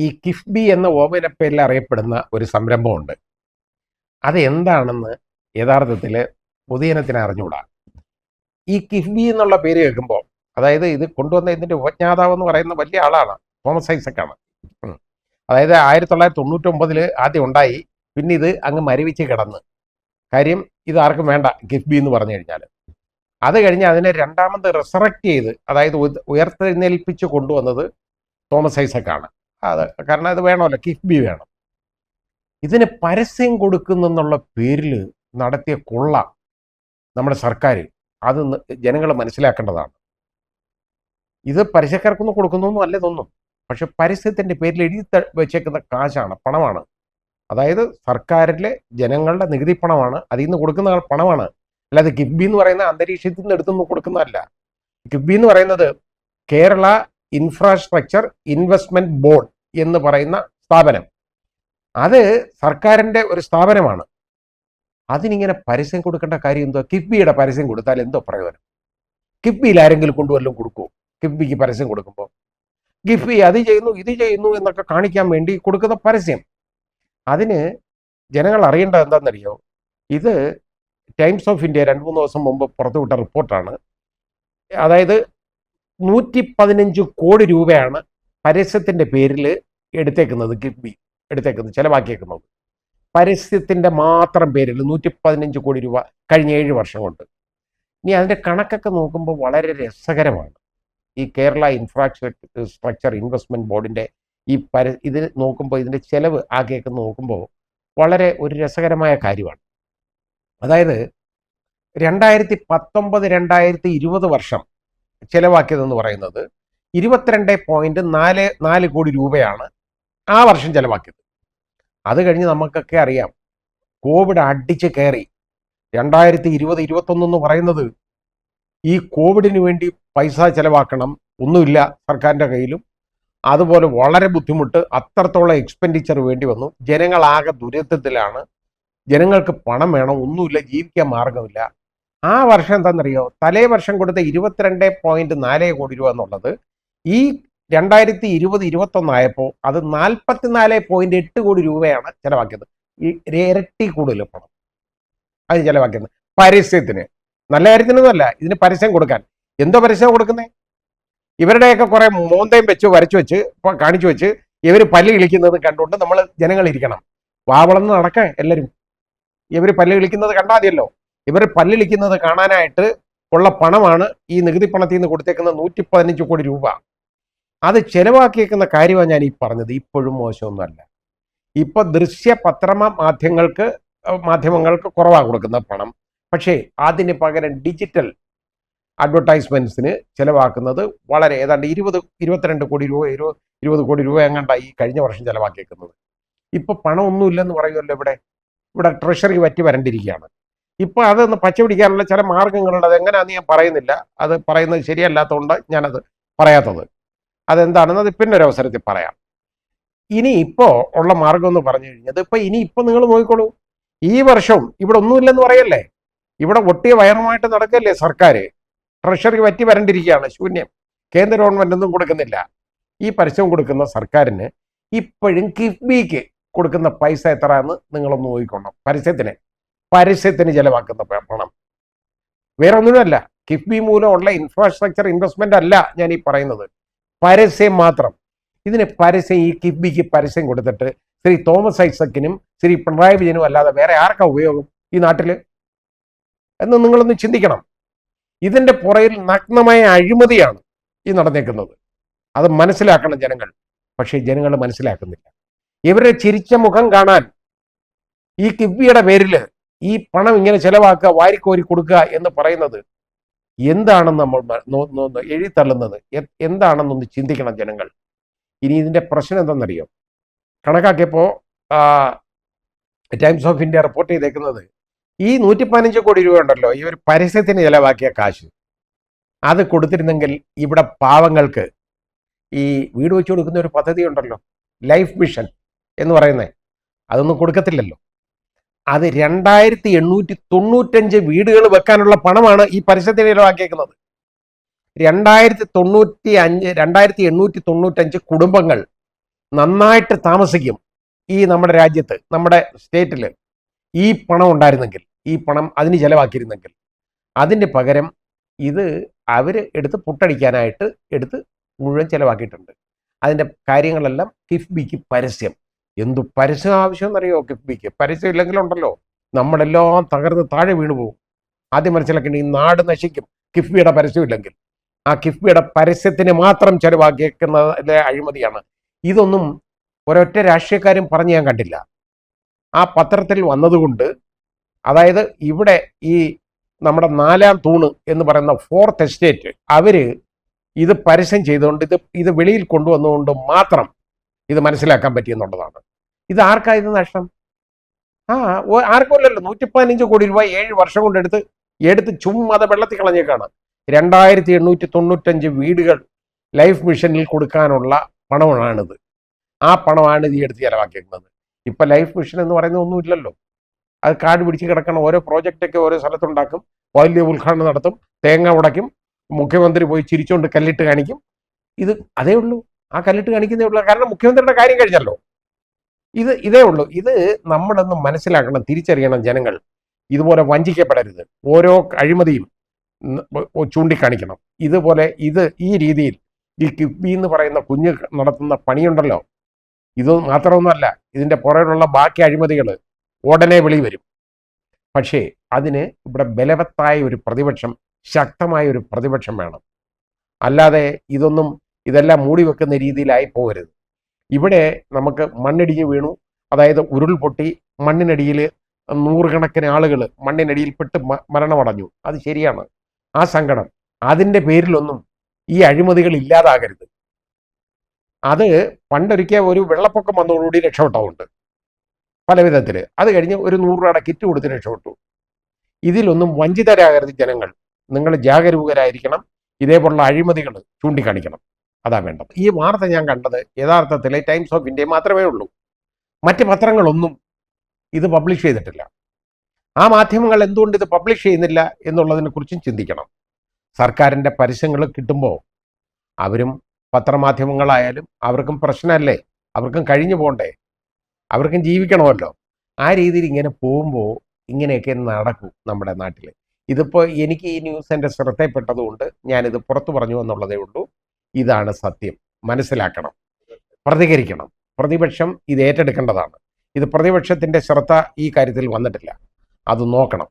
ഈ കിഫ്ബി എന്ന ഓമനപ്പേരിൽ അറിയപ്പെടുന്ന ഒരു സംരംഭമുണ്ട്. അത് എന്താണെന്ന് യഥാർത്ഥത്തിൽ പൊതുജനത്തിന് അറിഞ്ഞുകൂടാ. ഈ കിഫ്ബി എന്നുള്ള പേര് കേൾക്കുമ്പോൾ, അതായത് ഇത് കൊണ്ടുവന്ന ഇതിന്റെ ഉപജ്ഞാതാവ് എന്ന് പറയുന്ന വലിയ ആളാണ്, തോമസ് ഐസക്കാണ്. അതായത് 1999 ആദ്യം ഉണ്ടായി, പിന്നെ ഇത് അങ്ങ് മരവിച്ച് കിടന്ന്. കാര്യം ഇത് ആർക്കും വേണ്ട കിഫ്ബി എന്ന് പറഞ്ഞു കഴിഞ്ഞാൽ. അത് കഴിഞ്ഞ് അതിനെ രണ്ടാമത് റിസറക്റ്റ് ചെയ്ത്, അതായത് ഉയർത്തെഴുന്നേൽപ്പിച്ച് കൊണ്ടുവന്നത് തോമസ് ഐസക്കാണ്. അത് കാരണം ഇത് വേണമല്ലോ, കിഫ്ബി വേണം. ഇതിന് പരസ്യം കൊടുക്കുന്നെന്നുള്ള പേരിൽ നടത്തിയ കൊള്ള നമ്മുടെ സർക്കാർ, അത് ജനങ്ങൾ മനസ്സിലാക്കേണ്ടതാണ്. ഇത് പരസ്യക്കാർക്കൊന്നും കൊടുക്കുന്നൊന്നും അല്ല ഇതൊന്നും. പക്ഷെ പരസ്യത്തിന്റെ പേരിൽ എഴുതി വെച്ചേക്കുന്ന കാശാണ്, പണമാണ്. അതായത് സർക്കാരിലെ ജനങ്ങളുടെ നികുതി പണമാണ്, അതിൽ നിന്ന് കൊടുക്കുന്ന പണമാണ്. അല്ലാതെ കിഫ്ബി എന്ന് പറയുന്ന അന്തരീക്ഷത്തിൽ നിന്ന് എടുത്തൊന്നും കൊടുക്കുന്നതല്ല. കിഫ്ബി എന്ന് പറയുന്നത് കേരള ഇൻഫ്രാസ്ട്രക്ചർ ഇൻവെസ്റ്റ്മെന്റ് ബോർഡ് എന്ന് പറയുന്ന സ്ഥാപനം. അത് സർക്കാരിന്റെ ഒരു സ്ഥാപനമാണ്. അതിനിങ്ങനെ പരസ്യം കൊടുക്കേണ്ട കാര്യം എന്തോ? കിഫ്ബിയുടെ പരസ്യം കൊടുത്താൽ എന്തോ പ്രയോജനം? കിഫ്ബിയിൽ ആരെങ്കിലും കൊണ്ടുവല്ലതും കൊടുക്കുമോ? കിഫ്ബിക്ക് പരസ്യം കൊടുക്കുമ്പോൾ കിഫ്ബി അത് ചെയ്യുന്നു ഇത് ചെയ്യുന്നു എന്നൊക്കെ കാണിക്കാൻ വേണ്ടി കൊടുക്കുന്ന പരസ്യം. അതിന് ജനങ്ങൾ അറിയേണ്ടത് എന്താണെന്നറിയോ? ഇത് ടൈംസ് ഓഫ് ഇന്ത്യ 2-3 ദിവസം മുമ്പ് പുറത്തുവിട്ട റിപ്പോർട്ടാണ്. അതായത് 115 കോടി രൂപയാണ് പരസ്യത്തിന്റെ പേരിൽ എടുത്തേക്കുന്നത്, കിഫ്ബി എടുത്തേക്കുന്നത്, ചെലവാക്കിയേക്കുന്നത്. പരസ്യത്തിന്റെ മാത്രം പേരിൽ 115 കോടി രൂപ കഴിഞ്ഞ 7 വർഷം കൊണ്ട്. ഇനി അതിന്റെ കണക്കൊക്കെ നോക്കുമ്പോൾ വളരെ രസകരമാണ്. ഈ കേരള ഇൻഫ്രാസ്ട്രക്ചർ ഇൻവെസ്റ്റ്മെന്റ് ബോർഡിന്റെ ഇത് നോക്കുമ്പോൾ, ഇതിന്റെ ചെലവ് ആക്കിയൊക്കെ നോക്കുമ്പോൾ വളരെ ഒരു രസകരമായ കാര്യമാണ്. അതായത് 2019-2020 വർഷം ചെലവാക്കിയതെന്ന് പറയുന്നത് 22.44 കോടി രൂപയാണ് ആ വർഷം ചെലവാക്കിയത്. അത് കഴിഞ്ഞ് നമുക്കൊക്കെ അറിയാം, കോവിഡ് അടിച്ച് കയറി. 2020-21 എന്ന് പറയുന്നത് ഈ കോവിഡിന് വേണ്ടി പൈസ ചെലവാക്കണം, ഒന്നുമില്ല സർക്കാരിൻ്റെ കയ്യിലും. അതുപോലെ വളരെ ബുദ്ധിമുട്ട്, അത്രത്തോളം എക്സ്പെൻഡിച്ചർ വേണ്ടി വന്നു. ജനങ്ങളാകെ ദുരിതത്തിലാണ്, ജനങ്ങൾക്ക് പണം വേണം, ഒന്നുമില്ല, ജീവിക്കാൻ മാർഗമില്ല. ആ വർഷം എന്താണെന്നറിയോ? തലേ വർഷം കൊടുത്ത 22.4 കോടി രൂപ എന്നുള്ളത് ഈ 2020-21 ആയപ്പോൾ അത് 44.8 കോടി രൂപയാണ് ചെലവാക്കിയത്. ഈ ഇരട്ടി കൂടുതൽ പണം അത് ചെലവാക്കിയത് പരസ്യത്തിന്. നല്ല കാര്യത്തിനൊന്നുമല്ല, ഇതിന് പരസ്യം കൊടുക്കാൻ. എന്തോ പരസ്യം കൊടുക്കുന്നത്? ഇവരുടെയൊക്കെ കുറെ മോന്തയും വരച്ചു വെച്ച് കാണിച്ചു വെച്ച് ഇവർ പല്ല് കിളിക്കുന്നത് കണ്ടുകൊണ്ട് നമ്മൾ ജനങ്ങൾ ഇരിക്കണം, വാവളന്ന് നടക്കാൻ എല്ലാവരും. ഇവർ പല്ല് കിളിക്കുന്നത് കണ്ടാൽ മതിയല്ലോ. ഇവർ പല്ല് കിളിക്കുന്നത് കാണാനായിട്ട് ഉള്ള പണമാണ് ഈ നികുതി പണത്തിൽ നിന്ന് കൊടുത്തേക്കുന്ന 115 കോടി രൂപ. അത് ചെലവാക്കിയേക്കുന്ന കാര്യമാണ് ഞാൻ ഈ പറഞ്ഞത്. ഇപ്പോഴും മോശമൊന്നുമല്ല. ഇപ്പൊ ദൃശ്യ മാധ്യമങ്ങൾക്ക് കുറവാണ് കൊടുക്കുന്ന പണം. പക്ഷേ അതിന് പകരം ഡിജിറ്റൽ അഡ്വർടൈസ്മെന്റ്സിന് ചെലവാക്കുന്നത് വളരെ, ഏതാണ്ട് 22 കോടി രൂപ 20 കോടി രൂപ എങ്ങാണ്ടായി ഈ കഴിഞ്ഞ വർഷം ചെലവാക്കിയേക്കുന്നത്. ഇപ്പൊ പണമൊന്നുമില്ലെന്ന് പറയുമല്ലോ. ഇവിടെ ട്രഷറി വറ്റി വരണ്ടിരിക്കുകയാണ്. ഇപ്പൊ അതൊന്ന് പച്ച പിടിക്കാനുള്ള ചില മാർഗങ്ങളുണ്ട്. അതെങ്ങനെയാണെന്ന് ഞാൻ പറയുന്നില്ല, അത് പറയുന്നത് ശരിയല്ലാത്തതുകൊണ്ട് ഞാനത് പറയാത്തത്. അതെന്താണെന്ന് അത് പിന്നെ ഒരു അവസരത്തിൽ പറയാം. ഇനി ഇപ്പോ ഉള്ള മാർഗം എന്ന് പറഞ്ഞു കഴിഞ്ഞത്, ഇപ്പൊ നിങ്ങൾ നോക്കിക്കോളൂ. ഈ വർഷവും ഇവിടെ ഒന്നുമില്ലെന്ന് പറയല്ലേ, ഇവിടെ ഒട്ടിയ വയറുമായിട്ട് നടക്കല്ലേ സർക്കാർ. ട്രഷറി വറ്റി വരണ്ടിരിക്കുകയാണ്, ശൂന്യം. കേന്ദ്ര ഗവൺമെന്റ് ഒന്നും കൊടുക്കുന്നില്ല. ഈ പരസ്യം കൊടുക്കുന്ന സർക്കാരിന് ഇപ്പോഴും കിഫ്ബിക്ക് കൊടുക്കുന്ന പൈസ എത്രയാണെന്ന് നിങ്ങളൊന്ന് നോക്കിക്കൊള്ളണം. പരസ്യത്തിന് ചെലവാക്കുന്ന പണം വേറെ ഒന്നുമല്ല. കിഫ്ബി മൂലമുള്ള ഇൻഫ്രാസ്ട്രക്ചർ ഇൻവെസ്റ്റ്മെന്റ് അല്ല ഞാൻ ഈ പറയുന്നത്, പരസ്യം മാത്രം. ഇതിന് പരസ്യം, ഈ കിഫ്ബിക്ക് പരസ്യം കൊടുത്തിട്ട് ശ്രീ തോമസ് ഐസക്കിനും ശ്രീ പിണറായി വിജയനും അല്ലാതെ വേറെ ആർക്കാ ഉപയോഗം ഈ നാട്ടില് എന്ന് നിങ്ങളൊന്ന് ചിന്തിക്കണം. ഇതിന്റെ പുറയിൽ നഗ്നമായ അഴിമതിയാണ് ഈ നടന്നേക്കുന്നത്. അത് മനസ്സിലാക്കണം ജനങ്ങൾ. പക്ഷേ ജനങ്ങൾ മനസ്സിലാക്കുന്നില്ല. ഇവരുടെ ചിരിച്ച മുഖം കാണാൻ ഈ കിഫ്ബിയുടെ പേരില് ഈ പണം ഇങ്ങനെ ചെലവാക്കുക, വാരിക്കോരി കൊടുക്കുക എന്ന് പറയുന്നത് എന്താണെന്ന് നമ്മൾ എഴുതിത്തള്ളുന്നത് എന്താണെന്നൊന്ന് ചിന്തിക്കണം ജനങ്ങൾ. ഇനി ഇതിന്റെ പ്രശ്നം എന്താണെന്നറിയോ? കണക്കാക്കിയപ്പോ ടൈംസ് ഓഫ് ഇന്ത്യ റിപ്പോർട്ട് ചെയ്തേക്കുന്നത്, ഈ 115 കോടി രൂപ ഉണ്ടല്ലോ, ഈ ഒരു പരസ്യത്തിന് ചെലവാക്കിയ കാശ്, അത് കൊടുത്തിരുന്നെങ്കിൽ ഇവിടെ പാവങ്ങൾക്ക് ഈ വീട് വെച്ച് കൊടുക്കുന്ന ഒരു പദ്ധതി ഉണ്ടല്ലോ, ലൈഫ് മിഷൻ എന്ന് പറയുന്നത്, അതൊന്നും കൊടുക്കത്തില്ലല്ലോ. അത് 2895 വീടുകൾ വെക്കാനുള്ള പണമാണ് ഈ പരസ്യത്തിന് ചെലവാക്കിയേക്കുന്നത്. 2895 കുടുംബങ്ങൾ നന്നായിട്ട് താമസിക്കും ഈ നമ്മുടെ രാജ്യത്ത്, നമ്മുടെ സ്റ്റേറ്റിൽ ഈ പണം ഉണ്ടായിരുന്നെങ്കിൽ, ഈ പണം അതിന് ചെലവാക്കിയിരുന്നെങ്കിൽ. അതിന് പകരം ഇത് അവർ എടുത്ത് പുട്ടടിക്കാനായിട്ട് എടുത്ത് മുഴുവൻ ചെലവാക്കിയിട്ടുണ്ട്. അതിൻ്റെ കാര്യങ്ങളെല്ലാം കിഫ്ബിക്ക് പരസ്യം. എന്തു പരസ്യം ആവശ്യമെന്നറിയോ കിഫ്ബിക്ക്? പരസ്യം ഇല്ലെങ്കിലുണ്ടല്ലോ നമ്മളെല്ലാം തകർന്ന് താഴെ വീണു പോകും. ആദ്യം മനസ്സിലാക്കേണ്ട, ഈ നാട് നശിക്കും കിഫ്ബിയുടെ പരസ്യം ഇല്ലെങ്കിൽ. ആ കിഫ്ബിയുടെ പരസ്യത്തിന് മാത്രം ചെലവാക്കിയേക്കുന്ന അഴിമതിയാണ്. ഇതൊന്നും ഒരൊറ്റ രാഷ്ട്രീയക്കാരും പറഞ്ഞ് ഞാൻ കണ്ടില്ല. ആ പത്രത്തിൽ വന്നതുകൊണ്ട്, അതായത് ഇവിടെ ഈ നമ്മുടെ 4-ാം തൂണ് എന്ന് പറയുന്ന 4th എസ്റ്റേറ്റ് അവര് ഇത് പരസ്യം ചെയ്തുകൊണ്ട് ഇത് വെളിയിൽ കൊണ്ടുവന്നുകൊണ്ട് മാത്രം ഇത് മനസ്സിലാക്കാൻ പറ്റിയെന്നുള്ളതാണ്. ഇത് ആർക്കാ ഇത് നഷ്ടം? ആർക്കുമല്ലല്ലോ. 115 കോടി രൂപ 7 വർഷം കൊണ്ട് എടുത്ത് ചുമ്മാതെ വെള്ളത്തിൽ കളഞ്ഞേക്കാണ്. 2895 വീടുകൾ ലൈഫ് മിഷനിൽ കൊടുക്കാനുള്ള പണമാണിത്. ആ പണമാണ് ഇത് എടുത്ത് ചെലവാക്കിയിരിക്കുന്നത്. ഇപ്പൊ ലൈഫ് മിഷൻ എന്ന് പറയുന്ന ഒന്നുമില്ലല്ലോ. അത് കാട് പിടിച്ച് കിടക്കണം. ഓരോ പ്രോജക്റ്റൊക്കെ ഓരോ സ്ഥലത്തുണ്ടാക്കും, വലിയ ഉദ്ഘാടനം നടത്തും, തേങ്ങ ഉടയ്ക്കും, മുഖ്യമന്ത്രി പോയി ചിരിച്ചുകൊണ്ട് കല്ലിട്ട് കാണിക്കും. ഇത് അതേ ഉള്ളൂ. ആ കല്ലിട്ട് കാണിക്കുന്നേ ഉള്ളൂ. കാരണം മുഖ്യമന്ത്രിയുടെ കാര്യം കഴിഞ്ഞല്ലോ. ഇതേ ഉള്ളൂ. ഇത് നമ്മളൊന്ന് മനസ്സിലാക്കണം, തിരിച്ചറിയണം ജനങ്ങൾ. ഇതുപോലെ വഞ്ചിക്കപ്പെടരുത്. ഓരോ അഴിമതിയും ചൂണ്ടിക്കാണിക്കണം. ഇതുപോലെ ഈ രീതിയിൽ ഈ കിഫ്ബി എന്ന് പറയുന്ന കുഞ്ഞ് നടത്തുന്ന പണിയുണ്ടല്ലോ, ഇത് മാത്രമൊന്നുമല്ല, ഇതിൻ്റെ പുറകിലുള്ള ബാക്കി അഴിമതികൾ ഉടനെ വെളി വരും. പക്ഷേ അതിന് ഇവിടെ ബലവത്തായ ഒരു പ്രതിപക്ഷം, ശക്തമായ ഒരു പ്രതിപക്ഷം വേണം. അല്ലാതെ ഇതെല്ലാം മൂടി വെക്കുന്ന രീതിയിലായി പോകരുത്. ഇവിടെ നമുക്ക് മണ്ണിടിഞ്ഞ് വീണു, അതായത് ഉരുൾപൊട്ടി മണ്ണിനടിയിൽ 100 കണക്കിന് ആളുകൾ മണ്ണിനടിയിൽപ്പെട്ട് മരണമടഞ്ഞു. അത് ശരിയാണ്. ആ സങ്കടം, അതിൻ്റെ പേരിലൊന്നും ഈ അഴിമതികൾ ഇല്ലാതാകരുത്. അത് പണ്ടൊരിക്കൽ ഒരു വെള്ളപ്പൊക്കം വന്നതോടുകൂടി രക്ഷപ്പെട്ടതുണ്ട് പല വിധത്തിൽ. അത് കഴിഞ്ഞ് ഒരു 100 രൂപയുടെ കിറ്റ് കൊടുത്ത് രക്ഷപ്പെട്ടു. ഇതിലൊന്നും വഞ്ചിതരാകരുത് ജനങ്ങൾ. നിങ്ങൾ ജാഗരൂകരായിരിക്കണം. ഇതേപോലുള്ള അഴിമതികൾ ചൂണ്ടിക്കാണിക്കണം. അതാ വേണ്ടത്. ഈ വാർത്ത ഞാൻ കണ്ടത് യഥാർത്ഥത്തിൽ ടൈംസ് ഓഫ് ഇന്ത്യ മാത്രമേ ഉള്ളൂ. മറ്റ് പത്രങ്ങളൊന്നും ഇത് പബ്ലിഷ് ചെയ്തിട്ടില്ല. ആ മാധ്യമങ്ങൾ എന്തുകൊണ്ട് ഇത് പബ്ലിഷ് ചെയ്യുന്നില്ല എന്നുള്ളതിനെ കുറിച്ചും ചിന്തിക്കണം. സർക്കാരിൻ്റെ പരസ്യങ്ങൾ കിട്ടുമ്പോൾ അവരും പത്രമാധ്യമങ്ങളായാലും അവർക്കും പ്രശ്നമല്ലേ, അവർക്കും കഴിഞ്ഞു പോകണ്ടേ, അവർക്കും ജീവിക്കണമല്ലോ. ആ രീതിയിൽ ഇങ്ങനെ പോകുമ്പോൾ ഇങ്ങനെയൊക്കെ നടക്കും നമ്മുടെ നാട്ടിൽ. ഇതിപ്പോൾ എനിക്ക് ഈ ന്യൂസ് എൻ്റെ ശ്രദ്ധയിൽപ്പെട്ടതുകൊണ്ട് ഞാനിത് പുറത്തു പറഞ്ഞു എന്നുള്ളതേ ഉള്ളൂ. ഇതാണ് സത്യം. മനസ്സിലാക്കണം, പ്രതികരിക്കണം. പ്രതിപക്ഷം ഇത് ഏറ്റെടുക്കേണ്ടതാണ്. ഇത് പ്രതിപക്ഷത്തിൻ്റെ ശ്രദ്ധ ഈ കാര്യത്തിൽ വന്നിട്ടില്ല. അത് നോക്കണം.